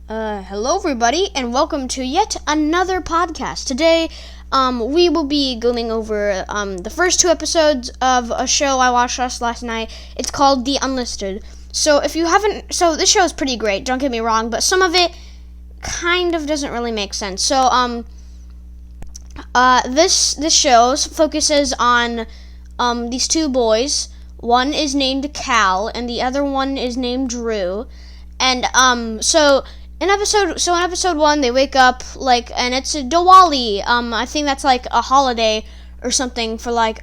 Hello everybody, and welcome to yet another podcast. Today, we will be going over, the first two episodes of a show I watched last night. It's called The Unlisted. So this show is pretty great, don't get me wrong, but some of it kind of doesn't really make sense. So, this show focuses on, these two boys. One is named Cal, and the other one is named Drew. And, in episode 1, they wake up, and it's a Diwali. I think that's, a holiday or something for, what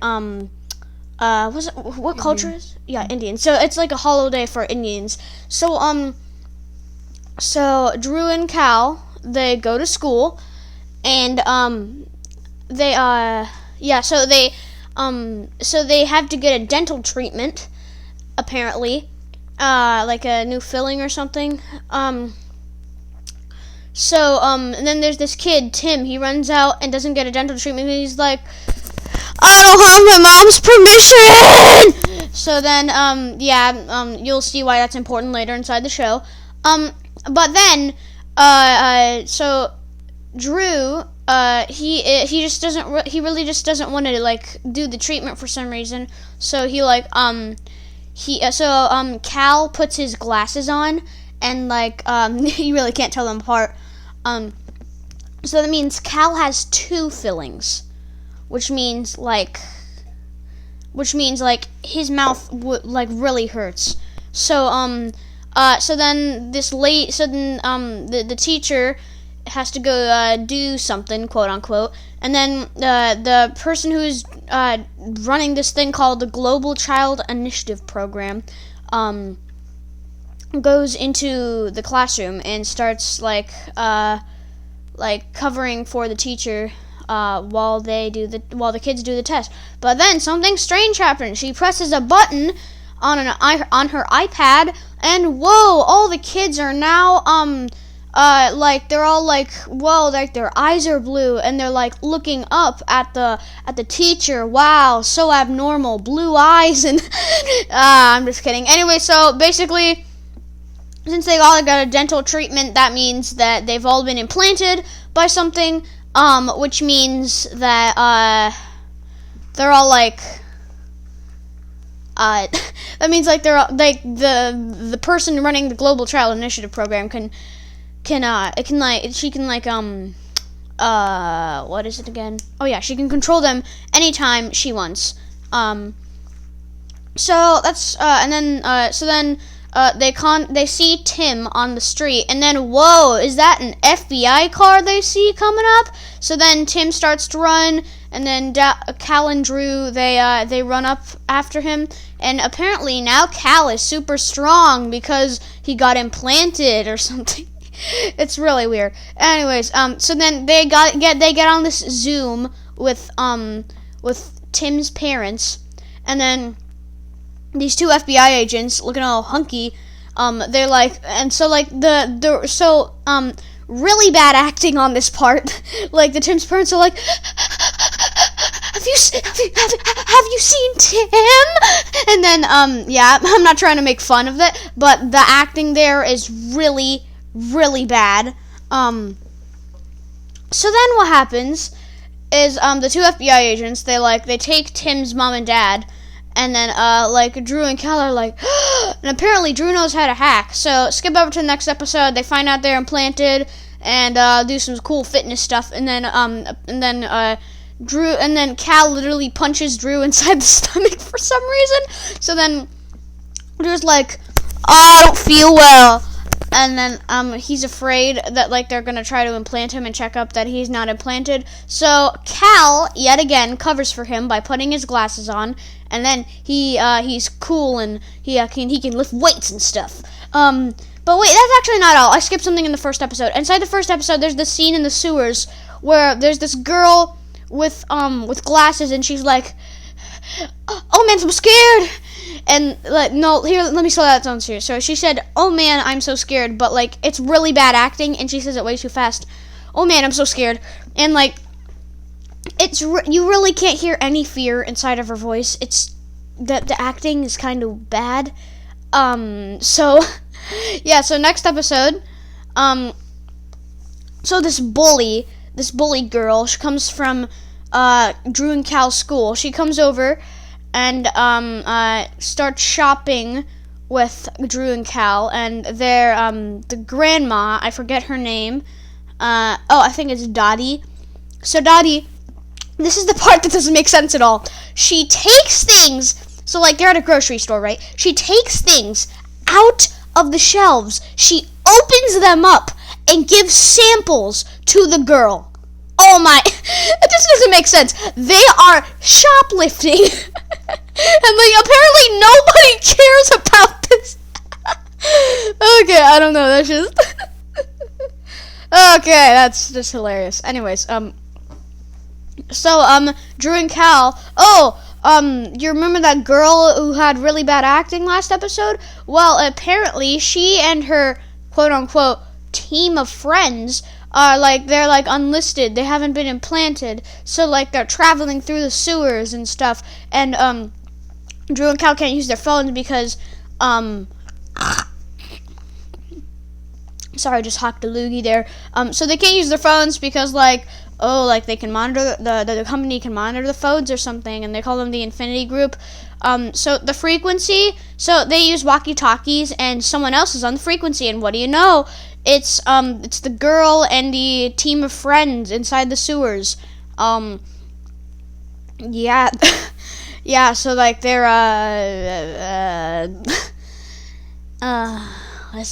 culture is? Yeah, Indian. So, it's, a holiday for Indians. So Drew and Cal, they go to school, and, they have to get a dental treatment, apparently, a new filling or something, and then there's this kid, Tim. He runs out and doesn't get a dental treatment. And he's like, I don't have my mom's permission! So then, you'll see why that's important later inside the show. But then, so Drew, he really just doesn't want to, do the treatment for some reason. So Cal puts his glasses on, and, you really can't tell them apart. So that means Cal has two fillings, which means his mouth really hurts. So then the teacher has to go do something, quote unquote, and then the person who's running this thing called the Global Child Initiative Program goes into the classroom and starts covering for the teacher while the kids do the test. But then something strange happens. She presses a button on her iPad, and whoa! All the kids are now they're all whoa! Their eyes are blue, and they're looking up at the teacher. Wow, so abnormal, blue eyes, and I'm just kidding. Anyway, so basically, since they all got a dental treatment, that means that they've all been implanted by something, which means that, they're all that means they're the person running the Global Child Initiative Program what is it again? Oh yeah, she can control them anytime she wants. So that's, they see Tim on the street, and then, whoa, is that an FBI car they see coming up? So then Tim starts to run, and then Cal and Drew, they run up after him, and apparently now Cal is super strong because he got implanted or something. It's really weird. Anyways, so then they get on this Zoom with Tim's parents, and then these two FBI agents looking all hunky, they're really bad acting on this part. The Tim's parents are like, have you seen Tim? And then, I'm not trying to make fun of it, but the acting there is really, really bad. So then what happens is, the two FBI agents, they take Tim's mom and dad, and then, Drew and Cal are and apparently Drew knows how to hack. So, skip over to the next episode. They find out they're implanted and, do some cool fitness stuff. And then Cal literally punches Drew inside the stomach for some reason. So then, Drew's I don't feel well. And then, he's afraid that, they're gonna try to implant him and check up that he's not implanted. So, Cal, yet again, covers for him by putting his glasses on. And then he's cool, and he can lift weights and stuff. But wait, that's actually not all. I skipped something in the first episode. Inside the first episode, there's this scene in the sewers where there's this girl with glasses, and she's like, oh man, I'm scared. And no, here, let me slow that down here. So she said, oh man, I'm so scared, but it's really bad acting, and she says it way too fast. Oh man, I'm so scared. And you really can't hear any fear inside of her voice. It's the acting is kind of bad. So next episode, So this bully girl, she comes from Drew and Cal's school. She comes over and starts shopping with Drew and Cal, and they're the grandma, I forget her name. I think it's Dottie. So Dottie, this is the part that doesn't make sense at all. She takes things, so like they're at a grocery store, right? She takes things out of the shelves. She opens them up and gives samples to the girl. Oh my, it just doesn't make sense. They are shoplifting. And like apparently nobody cares about this. Okay, I don't know, that's just okay, that's just hilarious. Anyways, so Drew and Cal, you remember that girl who had really bad acting last episode? Well, apparently she and her quote unquote team of friends are they're unlisted. They haven't been implanted, so they're traveling through the sewers and stuff, and Drew and Cal can't use their phones because sorry, I just hocked a loogie there. So they can't use their phones because they can monitor the company can monitor the phones or something, and they call them the Infinity Group. So the frequency, so they use walkie-talkies, and someone else is on the frequency, and what do you know? It's the girl and the team of friends inside the sewers. Yeah, yeah. So they're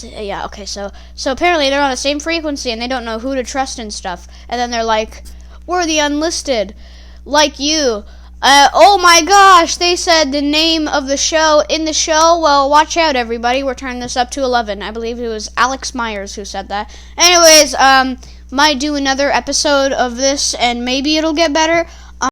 yeah, okay, so apparently they're on the same frequency and they don't know who to trust and stuff. And then they're like, we're the Unlisted, like you. Oh my gosh, they said the name of the show in the show. Well, watch out, everybody. We're turning this up to 11. I believe it was Alex Myers who said that. Anyways, might do another episode of this and maybe it'll get better.